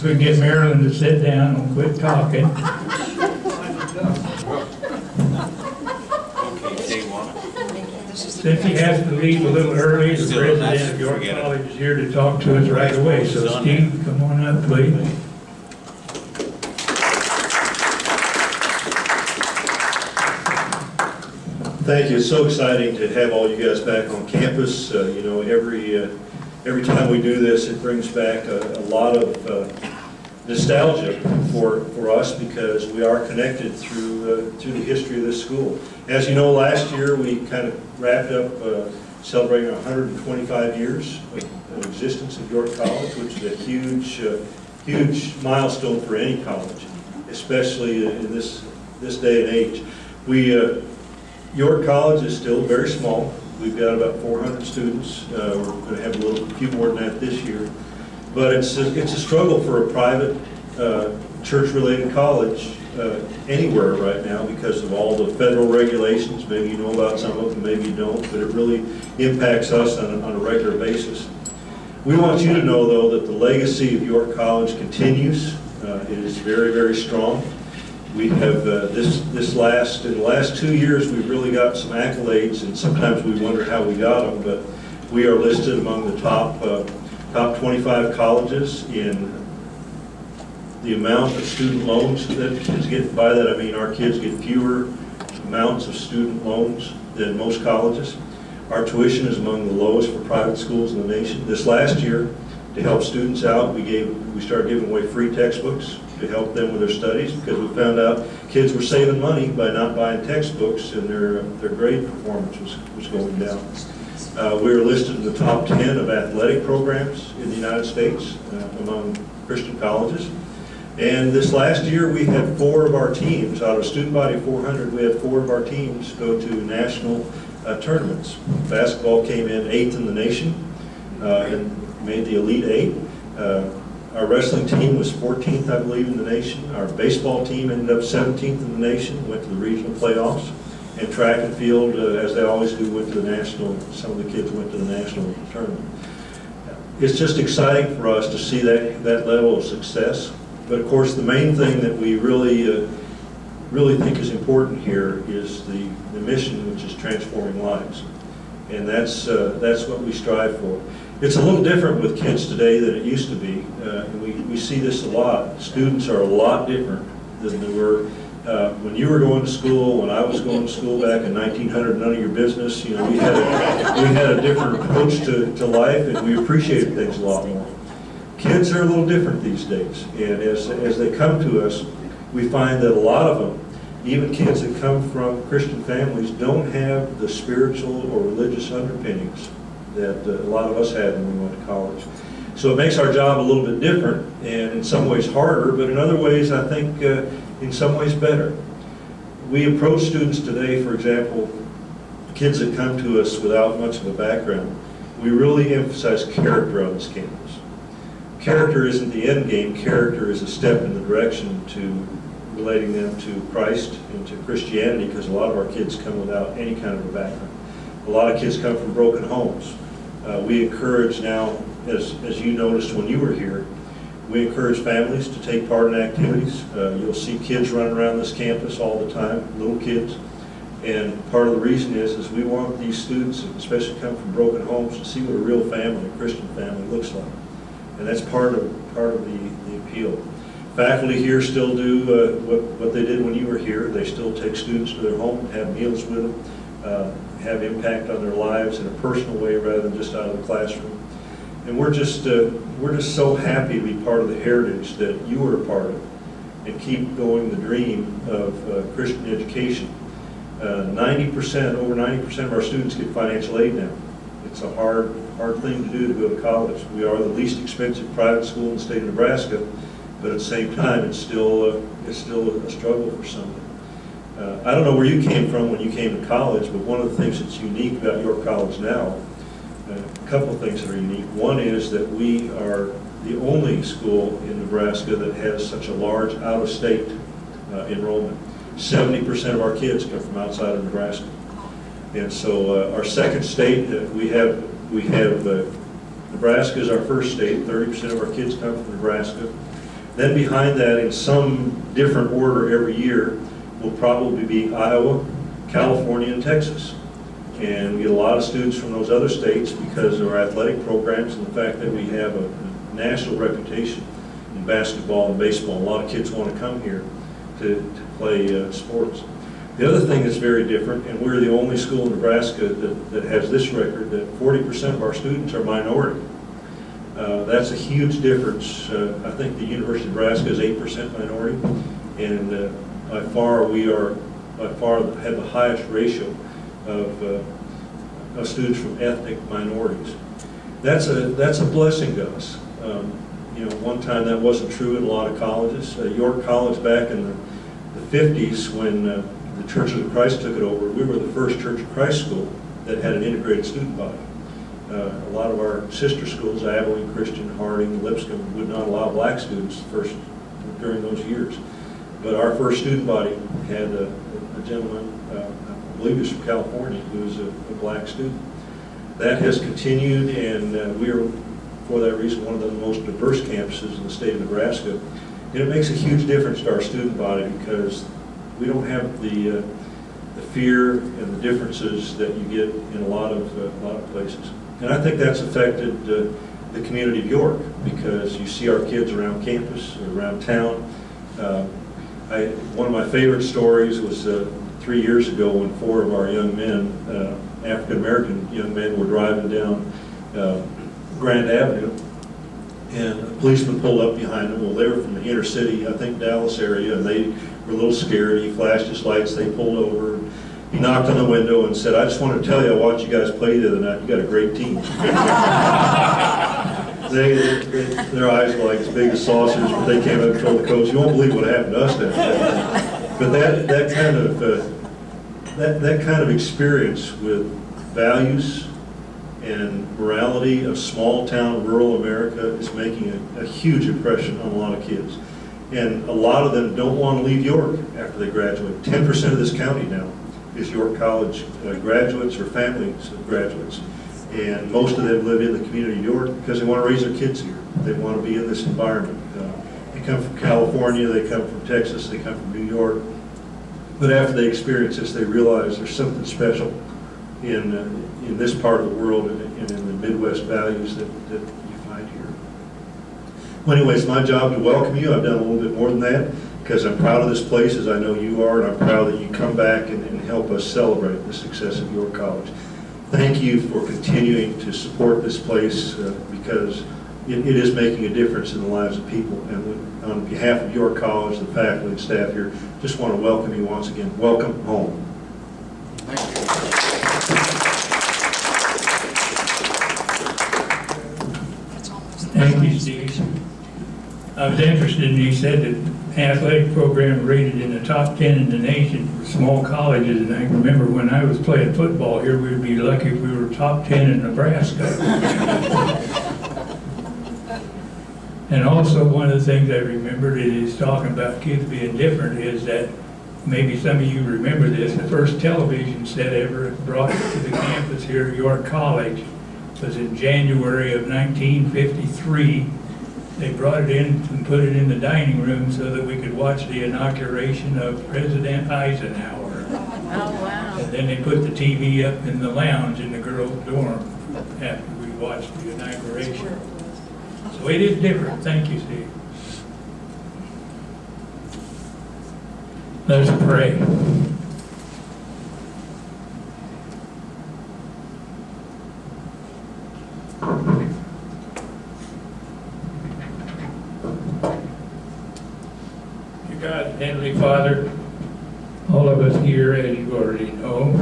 If we can get Marilyn to sit down and quit talking. Since he has to leave a little early, the president of York College is here to talk to us right away. So Steve, come on up, please. Thank you. It's so exciting to have all you guys back on campus. You know, every time we do this, it brings back a lot of nostalgia for us because we are connected through the history of this school. As you know, last year we kind of wrapped up celebrating 125 years of existence at York College, which is a huge milestone for any college, especially in this day and age. York College is still very small. We've got about 400 students. We're going to have a few more than that this year. But it's a struggle for a private church-related college anywhere right now because of all the federal regulations. Maybe you know about some of them, maybe you don't, but it really impacts us on a regular basis. We want you to know, though, that the legacy of York College continues. It is very, very strong. We have in the last 2 years, we've really got some accolades, and sometimes we wonder how we got them, but we are listed among the top 25 colleges in the amount of student loans that kids get. By that I mean our kids get fewer amounts of student loans than most colleges. Our tuition is among the lowest for private schools in the nation. This last year, to help students out, we started giving away free textbooks to help them with their studies because we found out kids were saving money by not buying textbooks and their grade performance was going down. We were listed in the top 10 of athletic programs in the United States among Christian colleges. And this last year we had 4 of our teams, out of a student body of 400, we had 4 of our teams go to national tournaments. Basketball came in 8th in the nation and made the Elite 8. Our wrestling team was 14th, I believe, in the nation. Our baseball team ended up 17th in the nation, went to the regional playoffs. And track and field, as they always do, went to the national, some of the kids went to the national tournament. It's just exciting for us to see that level of success. But of course, the main thing that we really think is important here is the mission, which is transforming lives. And that's what we strive for. It's a little different with kids today than it used to be. We see this a lot. Students are a lot different than they were when you were going to school, when I was going to school back in 1900, none of your business. You know, we had a different approach to life, and we appreciated things a lot more. Kids are a little different these days, and as they come to us, we find that a lot of them, even kids that come from Christian families, don't have the spiritual or religious underpinnings that a lot of us had when we went to college. So it makes our job a little bit different, and in some ways harder, but in other ways, I think, in some ways better. We approach students today, for example, kids that come to us without much of a background, we really emphasize character on this campus. Character isn't the end game. Character is a step in the direction to relating them to Christ and to Christianity, because a lot of our kids come without any kind of a background. A lot of kids come from broken homes. We encourage now, as you noticed when you were here, we encourage families to take part in activities. You'll see kids running around this campus all the time, little kids. And part of the reason is we want these students, especially come from broken homes, to see what a real family, a Christian family, looks like. And that's part of the appeal. Faculty here still do what they did when you were here. They still take students to their home, have meals with them, have impact on their lives in a personal way rather than just out of the classroom. And we're just so happy to be part of the heritage that you were a part of and keep going the dream of Christian education. 90%, over 90% of our students get financial aid now. It's a hard thing to do to go to college. We are the least expensive private school in the state of Nebraska, but at the same time, it's still a struggle for some. I don't know where you came from when you came to college, but one of the things that's unique about York College now, a couple of things that are unique. One is that we are the only school in Nebraska that has such a large out-of-state enrollment. 70% of our kids come from outside of Nebraska. And so our second state, we have Nebraska is our first state. 30% of our kids come from Nebraska. Then behind that, in some different order every year, will probably be Iowa, California, and Texas. And we get a lot of students from those other states because of our athletic programs and the fact that we have a national reputation in basketball and baseball. A lot of kids want to come here to play sports. The other thing that's very different, and we're the only school in Nebraska that has this record, that 40% of our students are minority. That's a huge difference. I think the University of Nebraska is 8% minority, and by far have the highest ratio of students from ethnic minorities. That's a blessing to us. One time that wasn't true in a lot of colleges. York College back in the 50s, when the Church of Christ took it over, we were the first Church of Christ school that had an integrated student body. A lot of our sister schools, Abilene Christian, Harding, Lipscomb, would not allow black students during those years. But our first student body had a gentleman, I believe he was from California, who was a black student. That has continued, and we are, for that reason, one of the most diverse campuses in the state of Nebraska. And it makes a huge difference to our student body because we don't have the fear and the differences that you get in a lot of places. And I think that's affected the community of York because you see our kids around campus or around town. One of my favorite stories was 3 years ago when 4 of our young men, African-American young men, were driving down Grand Avenue, and a policeman pulled up behind them. Well, they were from the inner city, I think Dallas area, and they were a little scared. He flashed his lights, they pulled over. He knocked on the window and said, "I just want to tell you, I watched you guys play the other night. You got a great team." Their eyes were like as big as saucers, but they came up and told the coach, "You won't believe what happened to us that day." But that kind of experience with values and morality of small town rural America is making a huge impression on a lot of kids. And a lot of them don't want to leave York after they graduate. 10% of this county now is York College graduates or families of graduates. And most of them live in the community of York because they want to raise their kids here. They want to be in this environment. They come from California, they come from Texas, they come from New York. But after they experience this, they realize there's something special in this part of the world and in the Midwest values that you find here. Well, anyway, it's my job to welcome you. I've done a little bit more than that because I'm proud of this place, as I know you are, and I'm proud that you come back and help us celebrate the success of York College. Thank you for continuing to support this place because it is making a difference in the lives of people. And on behalf of York College, the faculty and staff here, just want to welcome you once again. Welcome home. Thank you. Thank you, Steve. I was interested in, you said that athletic program rated in the top 10 in the nation for small colleges, and I remember when I was playing football here, we'd be lucky if we were top 10 in Nebraska. And also, one of the things I remembered is talking about kids being different is that, maybe some of you remember this, the first television set ever brought to the campus here at York College was in January of 1953. They brought it in and put it in the dining room so that we could watch the inauguration of President Eisenhower. Oh, wow. And then they put the TV up in the lounge in the girls' dorm after we watched the inauguration. So it is different. Thank you, Steve. Let us pray. Dear God, Heavenly Father, all of us here, as you already know,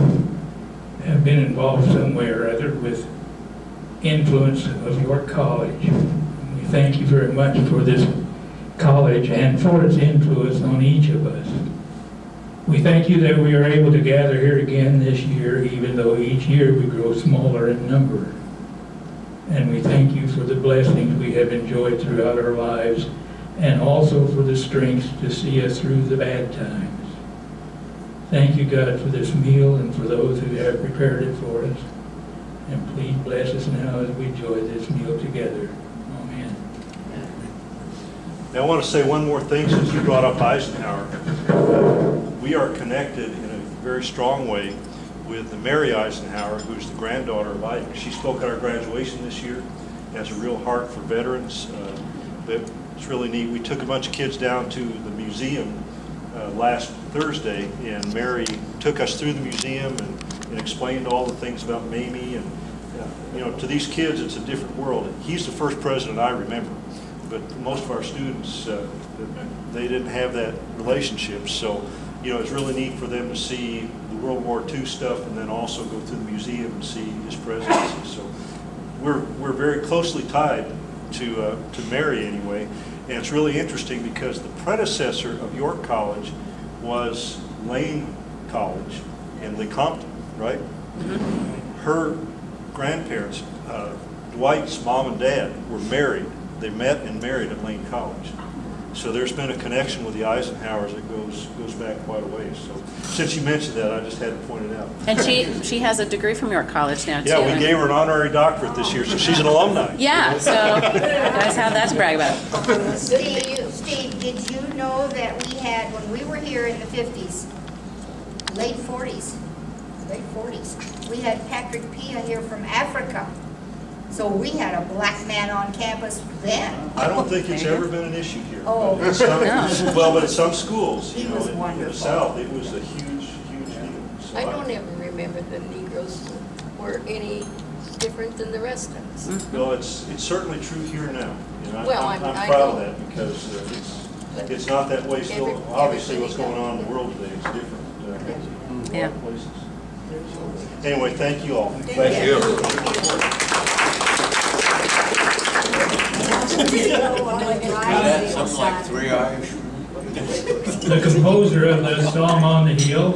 have been involved some way or other with influence of York College. We thank you very much for this college and for its influence on each of us. We thank you that we are able to gather here again this year, even though each year we grow smaller in number. And we thank you for the blessings we have enjoyed throughout our lives, and also for the strength to see us through the bad times. Thank you, God, for this meal and for those who have prepared it for us. And please bless us now as we enjoy this meal together. Amen. Now, I want to say one more thing since you brought up Eisenhower. We are connected in a very strong way with Mary Eisenhower, who's the granddaughter of Ike. She spoke at our graduation this year, has a real heart for veterans. But it's really neat. We took a bunch of kids down to the museum last Thursday, and Mary took us through the museum and explained all the things about Mamie. And you know, to these kids, it's a different world. He's the first president I remember, but most of our students, they didn't have that relationship. So, you know, it's really neat for them to see the World War II stuff and then also go through the museum and see his presidency. So we're very closely tied to Mary anyway. And it's really interesting because the predecessor of York College was Lane College in Lecompton, right? Mm-hmm. Her grandparents, Dwight's mom and dad, were married. They met and married at Lane College. So there's been a connection with the Eisenhowers that goes back quite a ways. So since you mentioned that, I just had to point it out. And she has a degree from York College now, too. Yeah, we gave her an honorary doctorate this year, so she's an alumni. Yeah, so you guys have that to brag about. Steve, did you know that we had, when we were here in the 50s, late 40s, we had Patrick Pia here from Africa. So we had a black man on campus then. I don't think it's ever been an issue here. Oh. But at some schools, He you know, was in the wonderful. South, it was a huge deal. So I don't ever remember the Negroes were any different than the rest of us. Well, it's certainly true here now. You know, Well, I'm I proud of know. that because it's not that way still. Obviously, what's going on in the world today is different in a lot of places. So, anyway, thank you all. Thank you. Something like 3 Irish. The composer of the song On the Hill,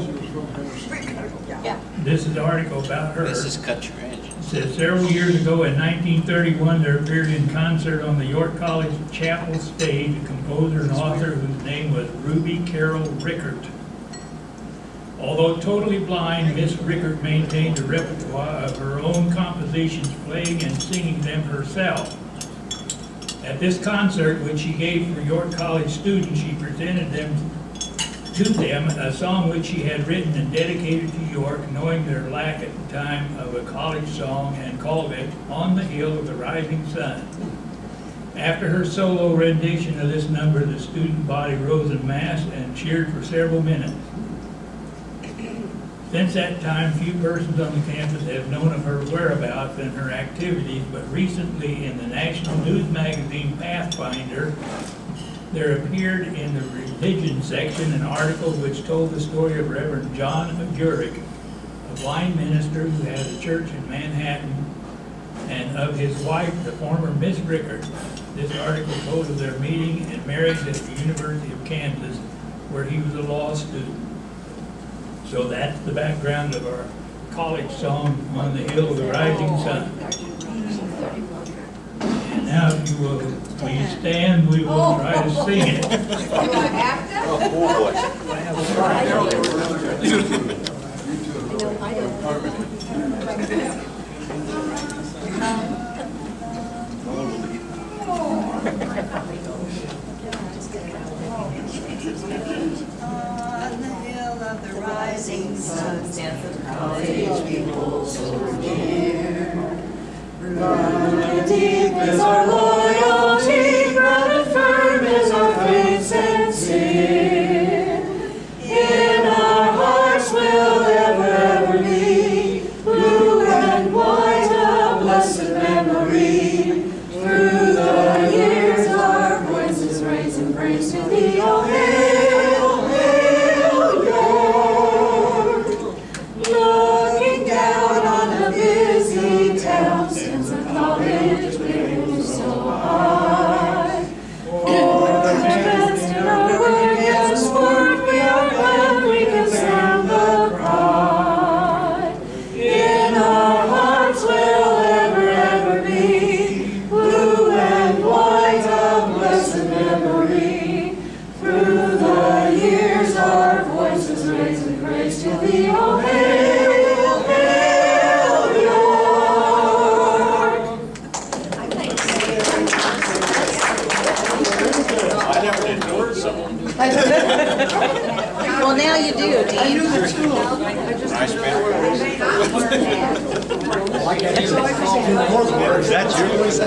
Yeah. this is an article about her. This is cut your edge. It says several years ago in 1931, there appeared in concert on the York College chapel stage a composer and author whose name was Ruby Carroll Rickert. Although totally blind, Miss Rickert maintained a repertoire of her own compositions, playing and singing them herself. At this concert, which she gave for York College students, she presented to them a song which she had written and dedicated to York, knowing their lack at the time of a college song, and called it On the Hill of the Rising Sun. After her solo rendition of this number, the student body rose en masse and cheered for several minutes. Since that time, few persons on the campus have known of her whereabouts and her activities, but recently in the national news magazine Pathfinder, there appeared in the religion section an article which told the story of Reverend John Jurek, a blind minister who had a church in Manhattan, and of his wife, the former Miss Rickert. This article told of their meeting and marriage at the University of Kansas, where he was a law student. So that's the background of our college song, On the Hill of the Rising Sun. And now if you will please stand, we will try to sing it. Oh, boy. On the hill of the rising sun stands the college people so near. Broad and deep is our loyalty, broad and firm is our faith sincere. In our hearts will ever be blue and you, I knew Dean. the two. I just Nice didn't know where it was. That's yours. I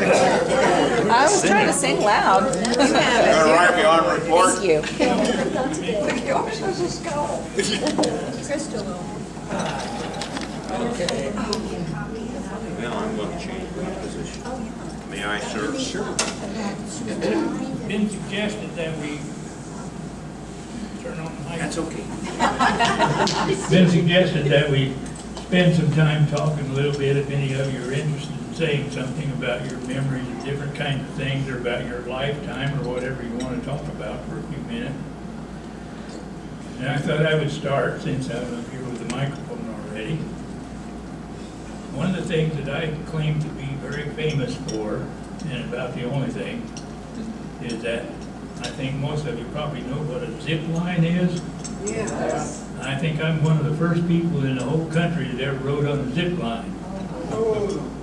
was trying to sing loud. Gonna write me on report? Thank you. Yours was a skull. Crystal will. Now I'm gonna change my position. May I, sir? Sure. Been suggested that we turn on the mic. That's okay. It's been suggested that we spend some time talking a little bit, if any of you are interested in saying something about your memories of different kinds of things, or about your lifetime, or whatever you want to talk about for a few minutes. And I thought I would start, since I'm up here with the microphone already. One of the things that I claim to be very famous for, and about the only thing, is that I think most of you probably know what a zip line is. Yes. I think I'm one of the first people in the whole country that ever rode on a zip line.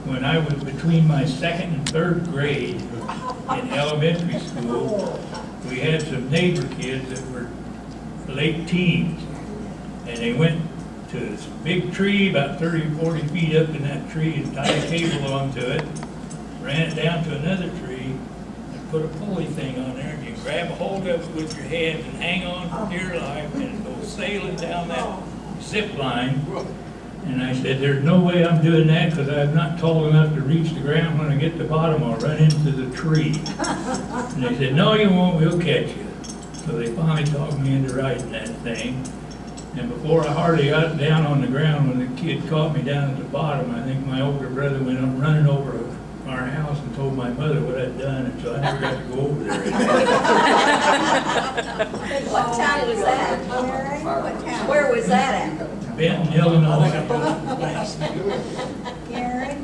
When I was between my second and third grade in elementary school, we had some neighbor kids that were late teens, and they went to this big tree about 30 or 40 feet up in that tree and tied a cable onto it, ran it down to another tree, and put a pulley thing on there, and you grab a hold of it with your hands and hang on for dear life, and it goes sailing down that zip line. And I said, there's no way I'm doing that, because I'm not tall enough to reach the ground. When I get to the bottom, I'll run into the tree. And they said, no, you won't, we'll catch you. So they finally talked me into riding that thing. And before I hardly got down on the ground, when the kid caught me down at the bottom, I think my older brother went up running over our house and told my mother what I'd done, and so I never got to go over there anymore. What town was that? What town? Where was that at? Benton, Illinois. Gary?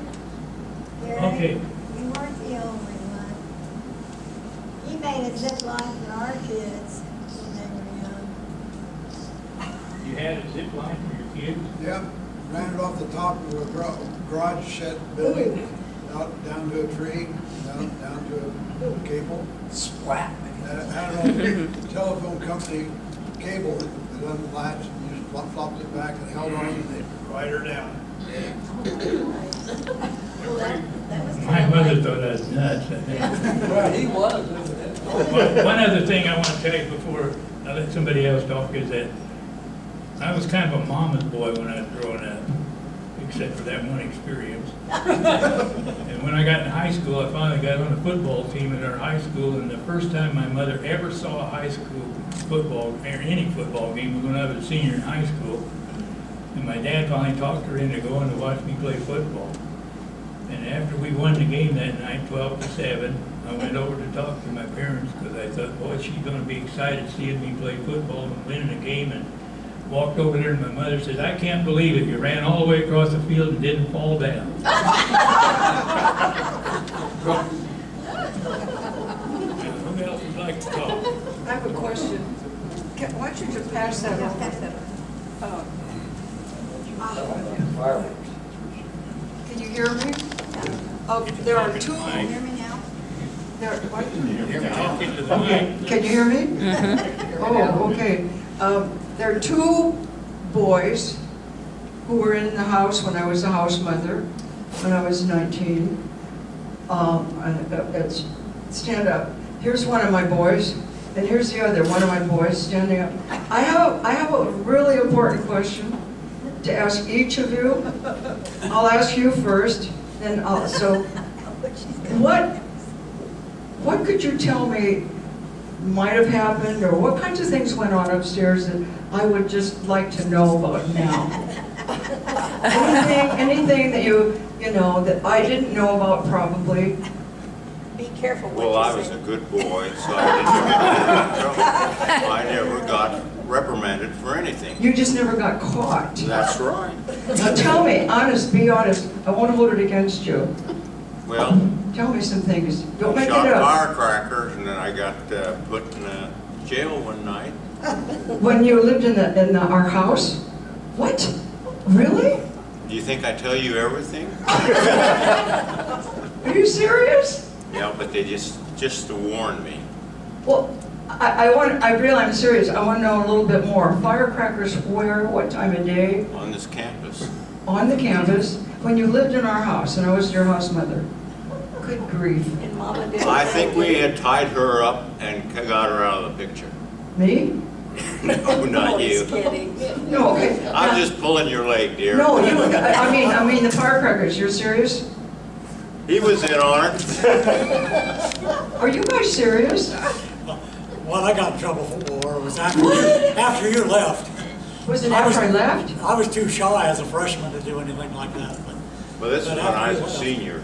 Okay. You weren't the only one. He made a zip line for our kids when they were young. You had a zip line for your kids? Yep, ran it off the top of a garage shed building, out down to a tree, down to a cable. Splat. And it had an old telephone company cable that doesn't latch, and you just flopped it back and held on, and they ride her down. My mother thought I was nuts. Well, he was. One other thing I want to tell you before I let somebody else talk is that I was kind of a mama's boy when I was growing up, except for that one experience. And when I got in high school, I finally got on the football team at our high school, and the first time my mother ever saw a high school football, or any football game, was when I was a senior in high school. And my dad finally talked her into going to watch me play football. And after we won the game that night, 12-7, I went over to talk to my parents, because I thought, boy, she's going to be excited seeing me play football and winning a game. And walked over there, and my mother said, I can't believe it. You ran all the way across the field and didn't fall down. Who else would like to talk? I have a question. Why don't you just pass that over? Can you hear me? There are two. Mike. Hear me now? Talking to the mic. Can you hear me? Oh, okay. There are two boys who were in the house when I was a house mother, when I was 19. Stand up. Here's one of my boys, and here's the other one of my boys standing up. I have a really important question to ask each of you. I'll ask you first, then what could you tell me might have happened, or what kinds of things went on upstairs that I would just like to know about now? Anything that you know, that I didn't know about probably. Be careful what Well, I you was say. a good boy, so I didn't get in trouble. I never got reprimanded for anything. You just never got caught. That's right. Now tell me, be honest, I won't hold it against you. Well, Tell me some things. Don't make it shot up. firecrackers, and then I got put in jail one night. When you lived in our house? What? Really? Do you think I tell you everything? Are you serious? Yeah, but they just to warn me. Well, I realize I'm serious. I want to know a little bit more. Firecrackers where, what time of day? On this campus. On the campus, when you lived in our house and I was your house mother. Good grief. And Mama did. I think we had tied her up and got her out of the picture. Me? No, not you. Just kidding. No, okay. I'm just pulling your leg, dear. No, I mean the firecrackers. You're serious? He was in on it. Are you guys serious? What I got in trouble for was after you left. Was it after I left? I was too shy as a freshman to do anything like that. Well, this is when I was a senior.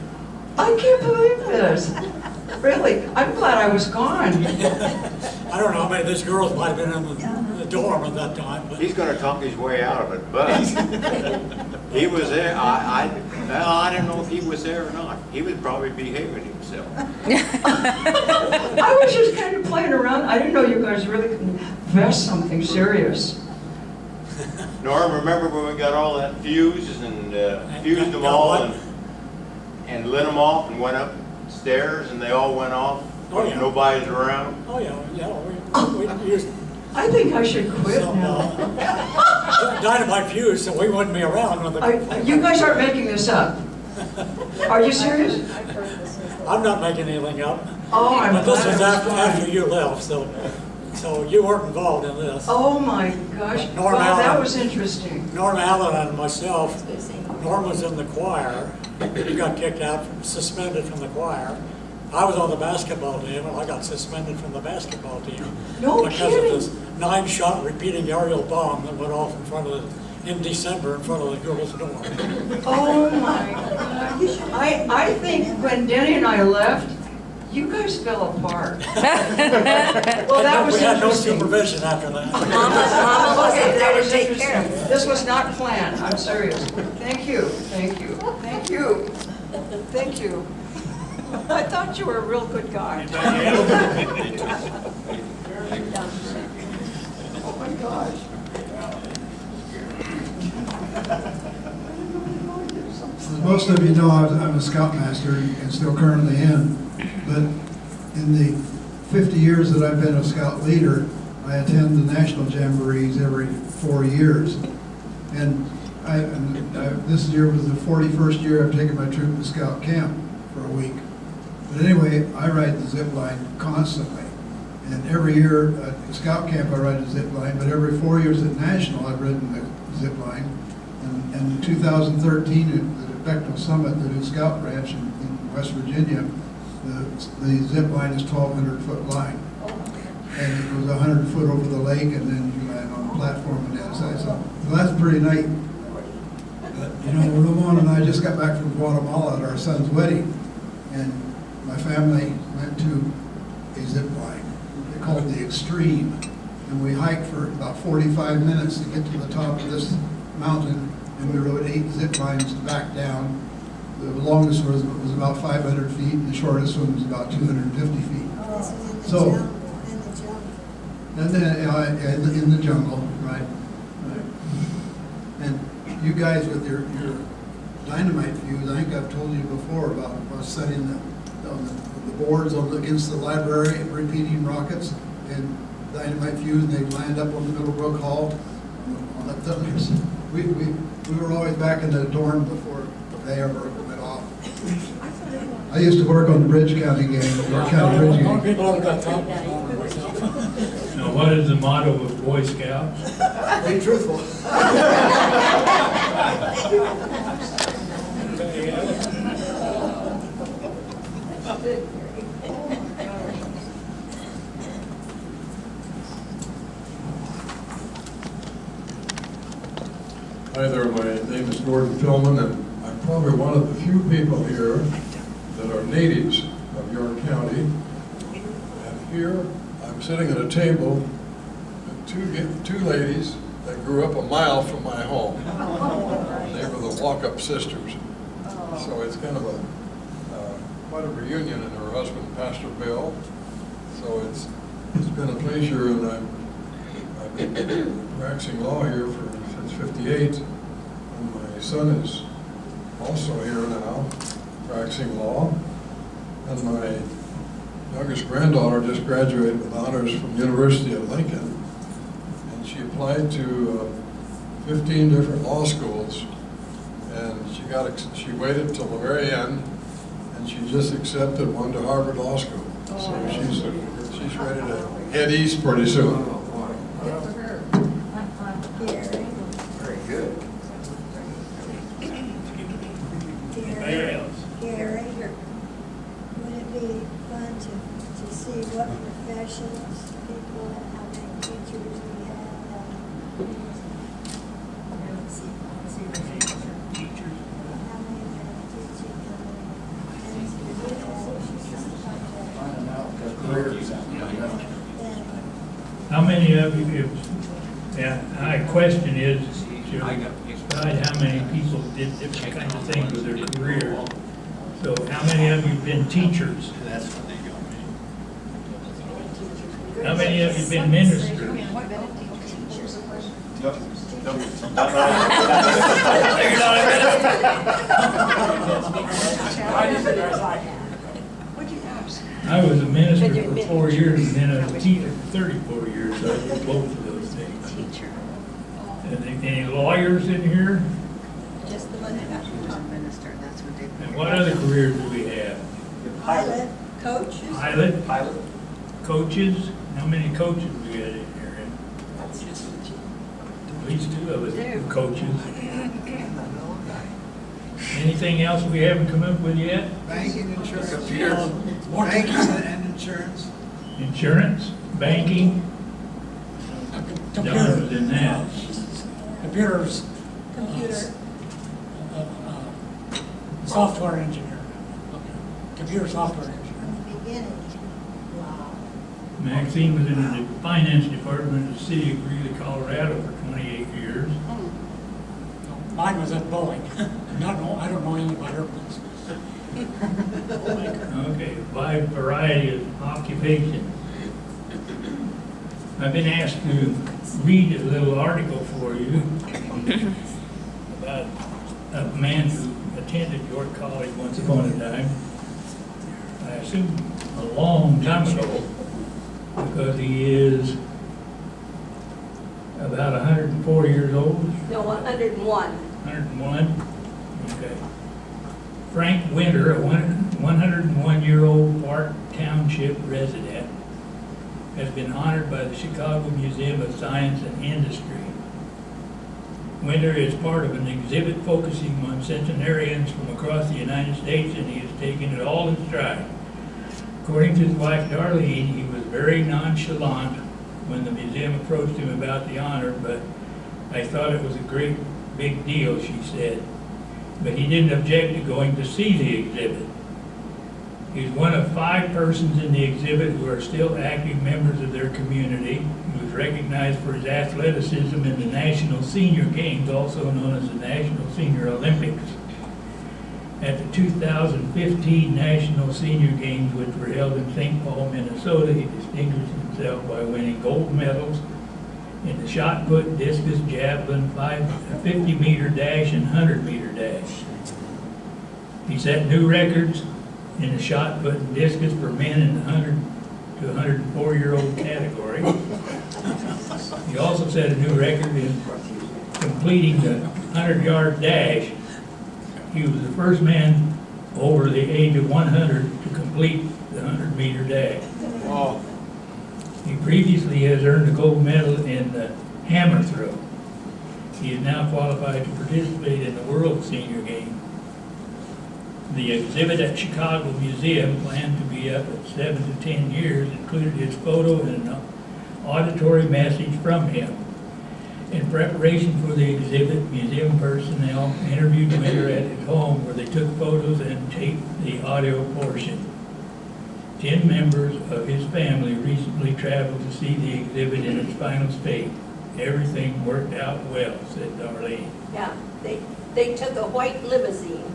I can't believe this. Really, I'm glad I was gone. I don't know how many of those girls might have been in the dorm at that time. But He's gonna talk his way out of it, but he was there. I don't know if he was there or not. He was probably behaving himself. I was just kind of playing around. I didn't know you guys really could invest something serious. Norm, remember when we got all that fused and fused them got all what? and lit them off and went upstairs and they all went off? Oh, yeah. Nobody's around? oh yeah, we used I think I should quit some now. dynamite fuse so we wouldn't be around when You guys aren't making this up. Are you serious? I'm not making anything up. Oh, I'm But this was glad. after you left, so you weren't involved in this. Oh my gosh. Norm Wow, that Allen. was interesting. Norm Allen and myself, Norm was in the choir. He got kicked out, suspended from the choir. I was on the basketball team, and I got suspended from the basketball team. No Because kidding. of this 9-shot repeating aerial bomb that went off in December in front of the girls' dorm. Oh my gosh. I think when Denny and I left, you guys fell apart. Well, that was We had no interesting. supervision after that. Mama was Okay, that there was to take care of interesting. This was not planned, I'm serious. Thank you, thank you, thank you, thank you. I thought you were a real good guy. Oh my gosh. As most of you know, I'm a scoutmaster and still currently am, but in the 50 years that I've been a scout leader, I attend the national jamborees every 4 years. And this year was the 41st year I've taken my troop to scout camp for a week. But anyway, I ride the zip line constantly. And every year at scout camp I ride the zip line, but every 4 years at national I've ridden the zip line. And in 2013 at the Becknell Summit, the new scout ranch in West Virginia, the zip line is 1,200-foot line. And it goes 100 foot over the lake, and then you land on a platform on the other side. So that's pretty neat. But, you know, Ramon and I just got back from Guatemala at our son's wedding, and my family went to a zip line. They called the Extreme, and we hiked for about 45 minutes to get to the top of this mountain, and we rode 8 zip lines back down. The longest was about 500 feet, and the shortest one was about 250 feet. This was in the So- jungle, in the jungle. And then in the jungle, right? And you guys with your dynamite fuse, I think I've told you before about setting the boards against the library and repeating rockets and dynamite fuse, and they land up on the Middlebrook Hall on the thunders. We were always back in the dorm before they ever went off. I used to work on the Bridge County game, York County Bridge A lot of game. people haven't got time for myself. Now, what is the motto of Boy Scouts? Be truthful. Hi there, my name is Gordon Pillman, and I'm probably one of the few people here that are natives of York County. And here, I'm sitting at a table with two ladies that grew up a mile from my home. They were the walk-up sisters. So it's kind of quite a reunion, and her husband, Pastor Bill. So it's been a pleasure, and I've been practicing law here since '58, and my son is also here now, practicing law, and my youngest granddaughter just graduated with honors from the University of Lincoln, and she applied to 15 different law schools, and she waited till the very end, and she just accepted one to Harvard Law School. So she's ready to head east pretty soon. Very good. Gary, would it be fun to see what professions people, how many teachers we have? How many are teaching? How many of you, my question is, to decide how many people did different kinds of things with their career. So how many of you have been teachers? How many of you have been ministers? I was a minister for 4 years and then a teacher for 34 years, so I did both of those things. And any lawyers in here? Just the one that got to minister, that's what they. And what other careers do we have? Pilot, coaches. Pilot? Coaches? How many coaches do we have in here? At least 2 of us are coaches. Anything else we haven't come up with yet? Banking, insurance. Computers. Banking and insurance. Insurance, banking, dollars in that. Computers. Computer. Software engineer. Computer software engineer. From the beginning. Wow. Maxine was in the finance department of the city of Greeley, Colorado for 28 years. Mine was at Boeing. I don't know anything about airplanes. Okay, wide variety of occupations. I've been asked to read a little article for you about a man who attended York College once upon a time. I assume a long time ago, because he is about 104 years old. No, 101. 101? Okay. Frank Winter, a 101-year-old Park Township resident, has been honored by the Chicago Museum of Science and Industry. Winter is part of an exhibit focusing on centenarians from across the United States, and he has taken it all in stride. According to his wife Darlene, he was very nonchalant when the museum approached him about the honor, but I thought it was a great big deal, she said. But he didn't object to going to see the exhibit. He's one of 5 persons in the exhibit who are still active members of their community. He was recognized for his athleticism in the National Senior Games, also known as the National Senior Olympics. At the 2015 National Senior Games, which were held in St. Paul, Minnesota, he distinguished himself by winning gold medals in the shot put, discus, javelin, 50-meter dash, and 100-meter dash. He set new records in the shot put and discus for men in the 100 to 104-year-old category. He also set a new record in completing the 100-yard dash. He was the first man over the age of 100 to complete the 100-meter dash. Oh. He previously has earned a gold medal in the hammer throw. He is now qualified to participate in the World Senior Game. The exhibit at Chicago Museum, planned to be up at 7 to 10 years, included his photo and an auditory message from him. In preparation for the exhibit, museum personnel interviewed Winter at his home, where they took photos and taped the audio portion. 10 members of his family recently traveled to see the exhibit in its final state. Everything worked out well, said Darlene. Yeah, they took a white limousine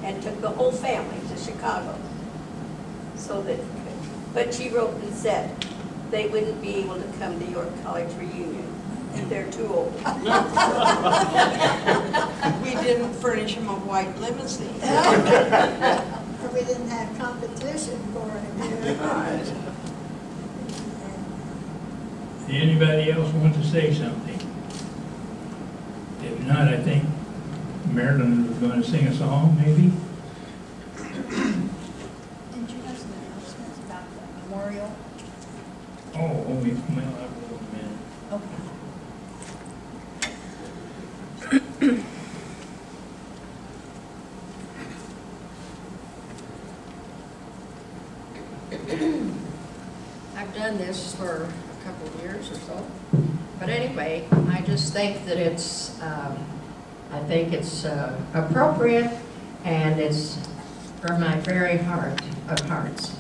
and took the whole family to Chicago. So that, but she wrote and said they wouldn't be able to come to York College reunion. They're too old. We didn't furnish him a white limousine. We didn't have competition for it. Anybody else want to say something? If not, I think Marilyn was going to sing a song, maybe? Didn't you have some announcements about the memorial? Oh, well, I will in a minute. Okay. I've done this for a couple of years or so. But anyway, I just think that it's, I think it's appropriate, and it's from my very heart of hearts.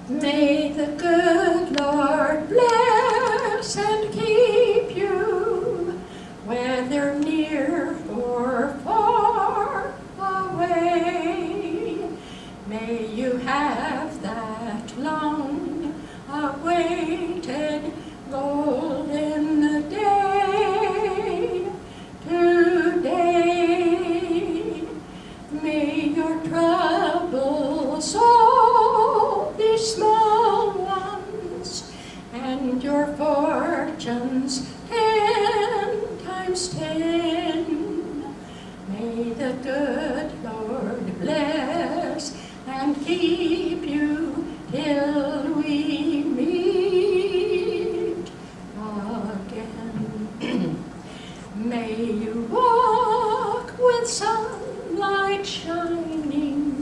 May the good Lord bless and keep you, whether near or far away. May you have that long-awaited golden day today. May your troubles all be small ones, and your fortunes 10 times 10. May the good Lord bless and keep you till we meet again. May you walk with sunlight shining,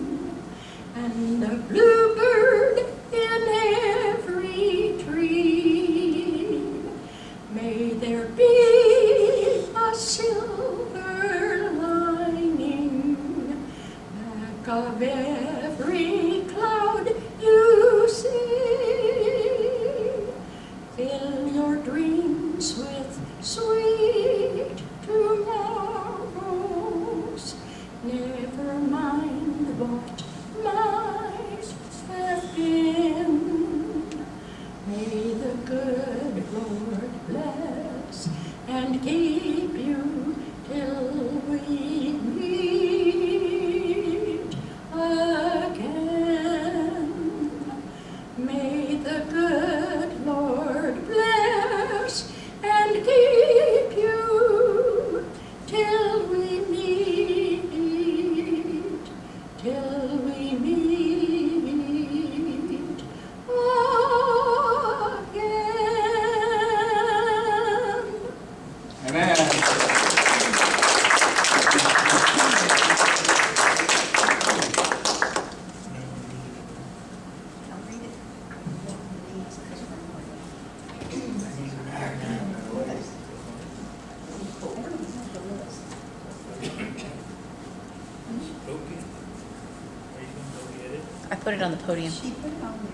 and the bluebird in every tree. May there be a silver lining back of every cloud you see. Fill your dreams with sweet tomorrows. Never mind what might have been. May the good Lord bless and keep you till we meet again. May the good Lord bless and keep you till we meet again. Amen. I'll read it. Okay. Are you going to go get it? I put it on the podium. She put it on there.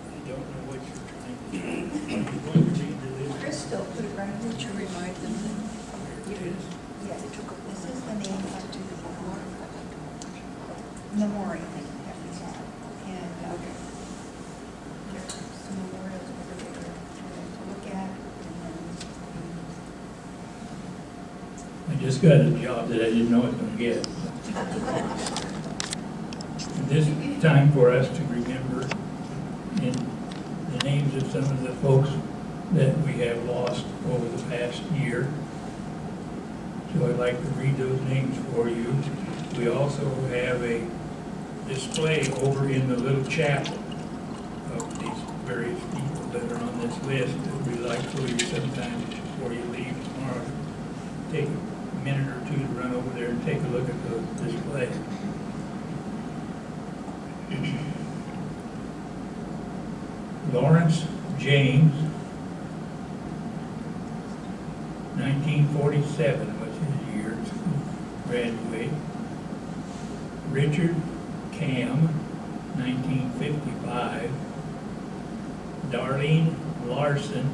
I don't know what you're trying to do. Are you going to read the list? Crystal put it right there. To remind them that. It is. Yes, this is the name of the memorial that we have. And there's some memorials over there to look at. I just got a job that I didn't know I was going to get. This is time for us to remember in the names of some of the folks that we have lost over the past year. So I'd like to read those names for you. We also have a display over in the little chapel of these various people that are on this list that we'd like for you sometime before you leave tomorrow. Take a minute or two to run over there and take a look at the display. Lawrence James, 1947 was his year to graduate. Richard Cam, 1955. Darlene Larson,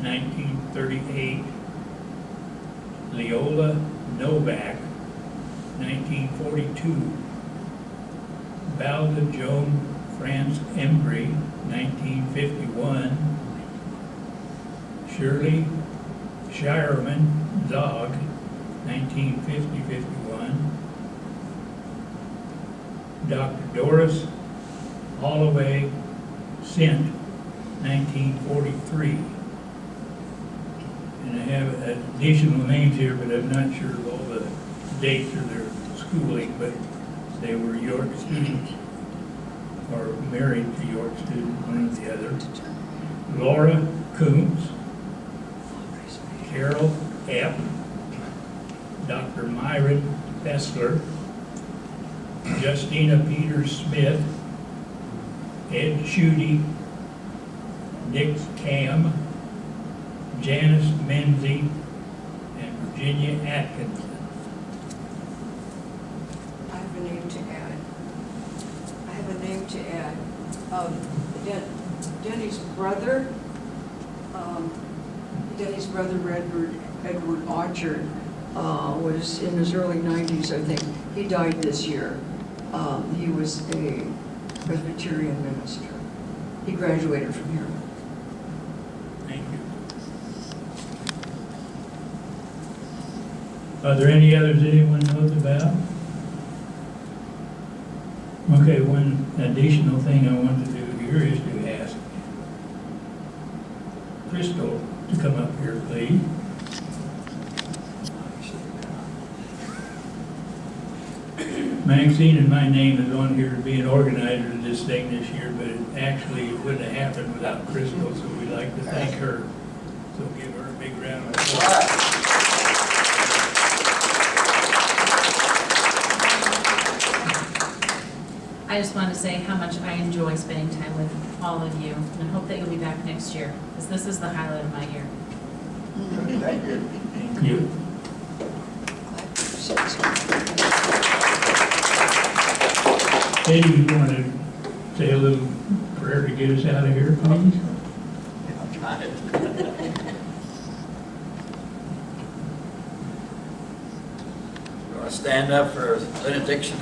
1938. Leola Novak, 1942. Balda Joan France Embry, 1951. Shirley Shireman Zog, 1950-51. Dr. Doris Holloway Sint, 1943. And I have additional names here, but I'm not sure of all the dates of their schooling, but they were York students, or married to York students, one or the other. Laura Coombs, Carol Epp, Dr. Myron Fessler, Justina Peters Smith, Ed Schutte, Nick Cam, Janice Menzie, and Virginia Atkinson. I have a name to add. Denny's brother, Edward Orchard, was in his early 90s, I think. He died this year. He was a Presbyterian minister. He graduated from here. Thank you. Are there any others anyone knows about? Okay, one additional thing I want to do here is to ask Crystal to come up here, please. Maxine and my name is on here to be an organizer of this thing this year, but it actually wouldn't have happened without Crystal, so we'd like to thank her. So give her a big round of applause. I just want to say how much I enjoy spending time with all of you, and I hope that you'll be back next year, because this is the highlight of my year. Thank you. Thank you. Eddie, you want to say a little prayer to get us out of here, please? You want to stand up for a benediction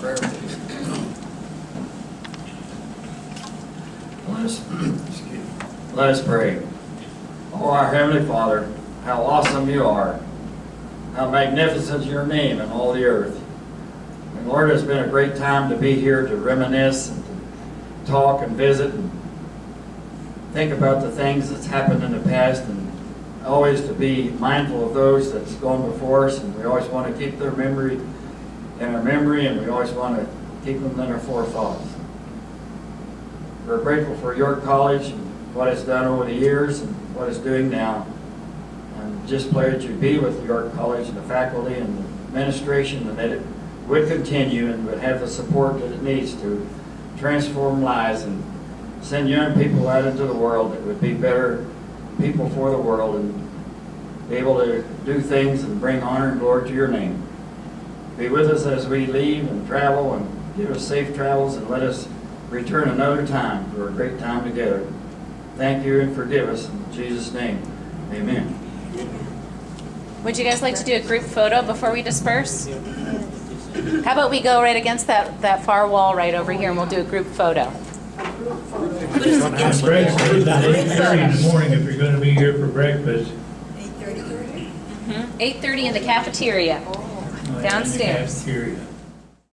prayer, please? Let us pray. Oh, our Heavenly Father, how awesome you are. How magnificent is your name in all the earth. And Lord, it's been a great time to be here to reminisce and to talk and visit and think about the things that's happened in the past, and always to be mindful of those that's gone before us, and we always want to keep their memory in our memory, and we always want to keep them in our forethoughts. We're grateful for York College and what it's done over the years and what it's doing now. And just pray that you be with York College and the faculty and the administration, and that it would continue and would have the support that it needs to transform lives and send young people out into the world that would be better people for the world and be able to do things and bring honor and glory to your name. Be with us as we leave and travel, and give us safe travels, and let us return another time for a great time together. Thank you and forgive us. In Jesus' name, amen. Would you guys like to do a group photo before we disperse? How about we go right against that far wall right over here, and we'll do a group photo. I'm breakfast at 8:30 in the morning if you're going to be here for breakfast. 8:30 in the cafeteria, downstairs. In the cafeteria.